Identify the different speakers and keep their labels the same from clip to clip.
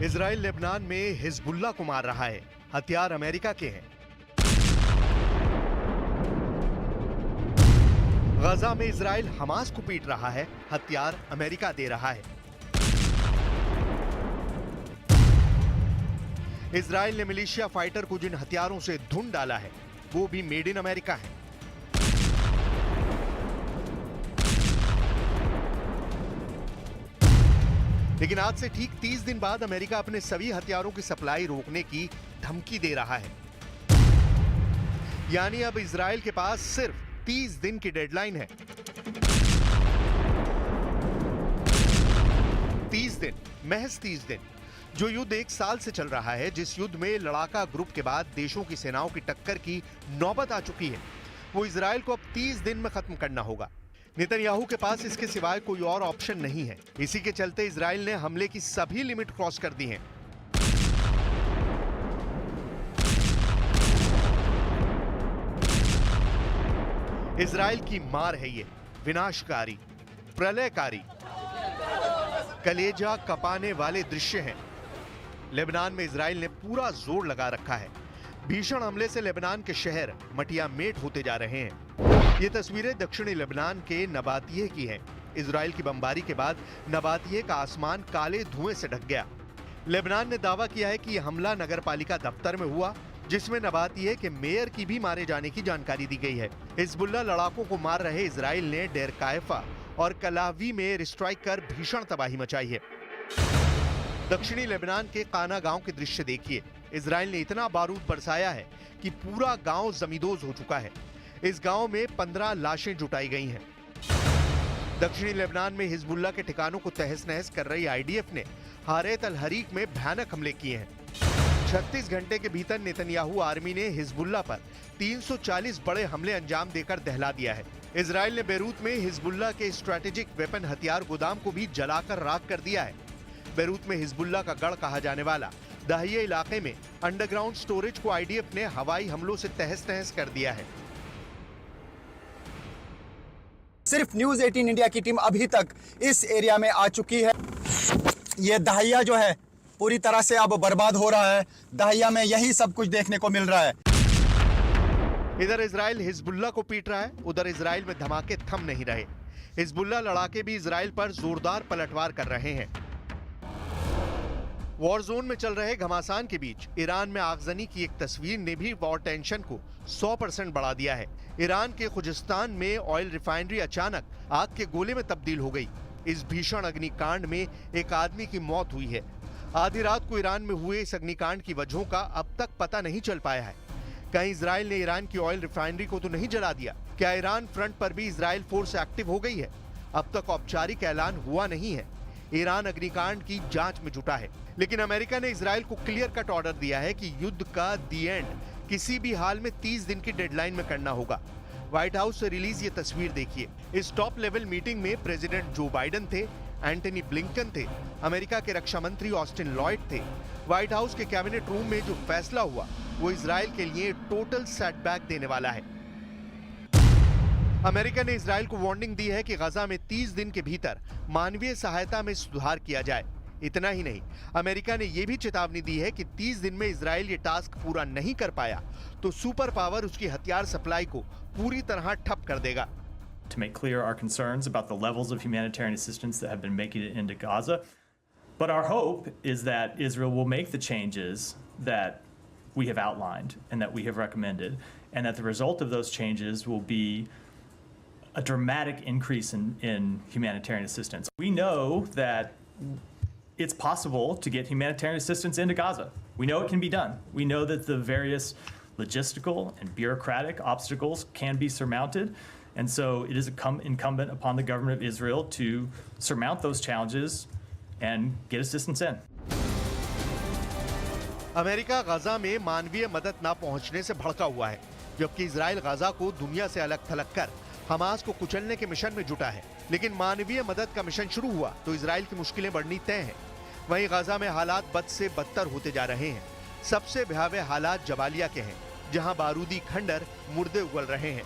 Speaker 1: Israel Lebanon में Hezbollah को मार रहा है, हथियार अमेरिका के हैं। गजा में इजराइल हमास को पीट रहा है, हथियार अमेरिका दे रहा है। इजराइल ने मिलिशिया फाइटर को जिन हथियारों से धुन डाला है, वो भी मेड इन अमेरिका है। लेकिन आज से ठीक 30 दिन बाद अमेरिका अपने सभी हथियारों की सप्लाई रोकने की धमकी दे रहा है। यानी अब इजराइल के पास सिर्फ 30 दिन की डेडलाइन है। 30 दिन, महज 30 दिन। जो युद्ध 1 साल से चल रहा है, जिस युद्ध में लड़ाका ग्रुप के बाद देशों की सेनाओं की टक्कर की नौबत आ चुकी है, वो इजराइल को अब 30 दिन में खत्म करना होगा। नेतन्याहू के पास इसके सिवाय कोई और ऑप्शन नहीं है। इसी के चलते इजराइल ने हमले की सभी लिमिट क्रॉस कर दी हैं। इजराइल की मार है ये, विनाशकारी, प्रलयकारी, कलेजा कपाने वाले दृश्य हैं। लेबनान में इजराइल ने पूरा जोर लगा रखा है। भीषण हमले से लेबनान के शहर मटियामेट होते जा रहे हैं। ये तस्वीरें दक्षिणी लेबनान के नबातिये की हैं। इजराइल की बमबारी के बाद नबातिये का आसमान काले धुएं से ढक गया। लेबनान ने दावा किया है कि यह हमला नगरपालिका दफ्तर में हुआ, जिसमें नबातिये के मेयर की भी मारे जाने की जानकारी दी गई है। हिजबुल्लाह लड़ाकों को मार रहे इजराइल ने डेर कायफा और कलावी में एयर स्ट्राइक कर भीषण तबाही मचाई है। दक्षिणी लेबनान के काना गांव के दृश्य देखिए। इजराइल ने इतना बारूद बरसाया है कि पूरा गांव जमींदोज हो चुका है। इस गांव में 15 लाशें जुटाई गई हैं। दक्षिणी लेबनान में हिजबुल्लाह के ठिकानों को तहस नहस कर रही आईडीएफ ने हारेत अल हरीक में भयानक हमले किए हैं। 36 घंटे के भीतर नेतन्याहू आर्मी ने हिजबुल्लाह पर 340 बड़े हमले अंजाम देकर दहला दिया है। इजराइल ने बेरूत में हिजबुल्लाह के स्ट्रेटेजिक वेपन हथियार गोदाम को भी जलाकर राख कर दिया है। बेरूत में हिजबुल्लाह का गढ़ कहा जाने वाला दाहिए इलाके में अंडरग्राउंड स्टोरेज को आईडीएफ ने हवाई हमलों से तहस नहस कर दिया है।
Speaker 2: सिर्फ न्यूज 18 इंडिया की टीम अभी तक इस एरिया में आ चुकी है। ये दाहिया जो है पूरी तरह से अब बर्बाद हो रहा है। दाहिया में यही सब कुछ देखने को मिल रहा है।
Speaker 1: इधर इजराइल हिजबुल्लाह को पीट रहा है, उधर इजराइल में धमाके थम नहीं रहे। हिजबुल्लाह लड़ाके भी इजराइल पर जोरदार पलटवार कर रहे हैं। वॉर जोन में चल रहे घमासान के बीच ईरान में आगजनी की एक तस्वीर ने भी वॉर टेंशन को 100% बढ़ा दिया है। ईरान के खुजिस्तान में ऑयल रिफाइनरी अचानक आग के गोले में तब्दील हो गई। इस भीषण अग्निकांड में एक आदमी की मौत हुई है। आधी रात को ईरान में हुए इस अग्निकांड की वजहों का अब तक पता नहीं चल पाया है। कहीं इजराइल ने ईरान की ऑयल रिफाइनरी को तो नहीं जला दिया? क्या ईरान फ्रंट पर भी इजराइल फोर्स एक्टिव हो गई है? अब तक औपचारिक ऐलान हुआ नहीं है। ईरान अग्निकांड की जांच में जुटा है, लेकिन अमेरिका ने इजराइल को क्लियर कट ऑर्डर दिया है कि युद्ध का दी एंड किसी भी हाल में 30 दिन की डेडलाइन में करना होगा। व्हाइट हाउस से रिलीज ये तस्वीर देखिए। इस टॉप लेवल मीटिंग में प्रेसिडेंट जो बाइडेन थे, एंटनी ब्लिंकन थे, अमेरिका के रक्षा मंत्री ऑस्टिन लॉयड थे। व्हाइट हाउस के कैबिनेट रूम में जो फैसला हुआ वो इजराइल के लिए टोटल सेटबैक देने वाला है। अमेरिका ने इजराइल को वार्निंग दी है कि गजा में 30 दिन के भीतर मानवीय सहायता में सुधार किया जाए। इतना ही नहीं, अमेरिका ने यह भी चेतावनी दी है कि 30 दिन में इजराइल ये टास्क पूरा नहीं कर पाया तो सुपर पावर उसकी हथियार सप्लाई को पूरी तरह ठप कर देगा।
Speaker 3: To make clear our concerns about the levels of humanitarian assistance that have been making it into Gaza. But our hope is that Israel will make the changes that we have outlined and that we have recommended, and that the result of those changes will be a dramatic increase in humanitarian assistance. We know that it's possible to get humanitarian assistance into Gaza. We know it can be done. We know that the various logistical and bureaucratic obstacles can be surmounted. And so it is incumbent upon the government of Israel to surmount those challenges and get assistance in.
Speaker 1: America Gaza में मानवीय मदद न पहुंचने से भड़का हुआ है, जबकि इजराइल गजा को दुनिया से अलग थलग कर हमास को कुचलने के मिशन में जुटा है। लेकिन मानवीय मदद का मिशन शुरू हुआ तो इजराइल की मुश्किलें बढ़नी तय हैं। वहीं गजा में हालात बद से बदतर होते जा रहे हैं। सबसे भयावह हालात जबालिया के हैं, जहां बारूदी खंडर मुर्दे उगल रहे हैं।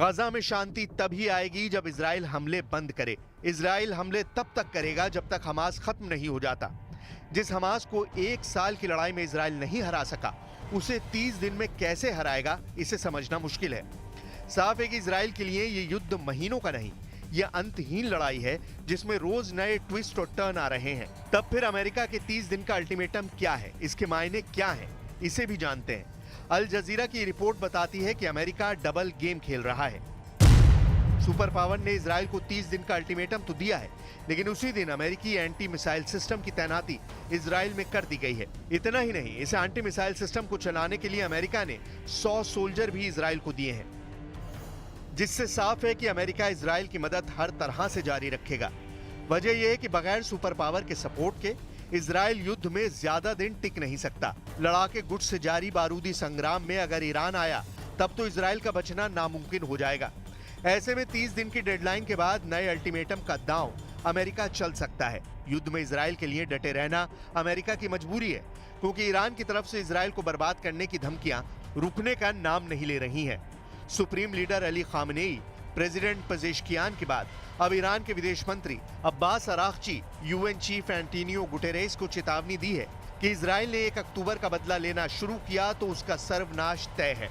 Speaker 1: गाजा में शांति तभी आएगी जब इजराइल हमले बंद करे। इजराइल हमले तब तक करेगा जब तक हमास खत्म नहीं हो जाता। जिस हमास को 1 साल की लड़ाई में इजराइल नहीं हरा सका, उसे 30 दिन में कैसे हराएगा, इसे समझना मुश्किल है। साफ है कि इजराइल के लिए ये युद्ध महीनों का नहीं, यह अंतहीन लड़ाई है जिसमें रोज नए ट्विस्ट और टर्न आ रहे हैं। तब फिर अमेरिका के 30 दिन का अल्टीमेटम क्या है, इसके मायने क्या हैं, इसे भी जानते हैं। अल जजीरा की रिपोर्ट बताती है कि अमेरिका डबल गेम खेल रहा है। सुपर पावर ने इजराइल को 30 दिन का अल्टीमेटम तो दिया है, लेकिन उसी दिन अमेरिकी एंटी मिसाइल सिस्टम की तैनाती इजराइल में कर दी गई है। इतना ही नहीं, इस एंटी मिसाइल सिस्टम को चलाने के लिए अमेरिका ने 100 सोल्जर भी इजराइल को दिए हैं, जिससे साफ है कि अमेरिका इजराइल की मदद हर तरह से जारी रखेगा। वजह यह है कि बगैर सुपर पावर के सपोर्ट के इजराइल युद्ध में ज्यादा दिन टिक नहीं सकता। लड़ाके गुट से जारी बारूदी संग्राम में अगर ईरान आया तब तो इजराइल का बचना नामुमकिन हो जाएगा। ऐसे में 30 दिन की डेडलाइन के बाद नए अल्टीमेटम का दांव अमेरिका चल सकता है। युद्ध में इजराइल के लिए डटे रहना अमेरिका की मजबूरी है, क्योंकि ईरान की तरफ से इजराइल को बर्बाद करने की धमकियां रुकने का नाम नहीं ले रही हैं। Supreme leader Ali Khamenei, president Pezeshkian के बाद अब ईरान के विदेश मंत्री Abbas Araghchi UN chief Antonio Guterres को चेतावनी दी है कि इजराइल ने 1 अक्टूबर का बदला लेना शुरू किया तो उसका सर्वनाश तय है।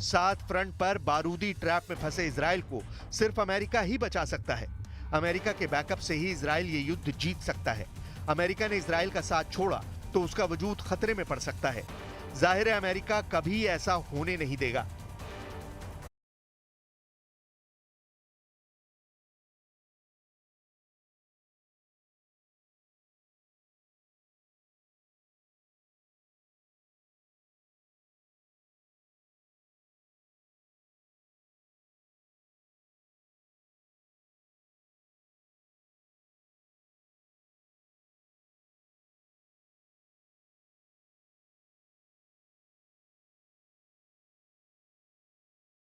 Speaker 1: 7 फ्रंट पर बारूदी ट्रैप में फंसे इजराइल को सिर्फ अमेरिका ही बचा सकता है। अमेरिका के बैकअप से ही इजराइल ये युद्ध जीत सकता है। अमेरिका ने इजराइल का साथ छोड़ा तो उसका वजूद खतरे में पड़ सकता है। जाहिर है अमेरिका कभी ऐसा होने नहीं देगा।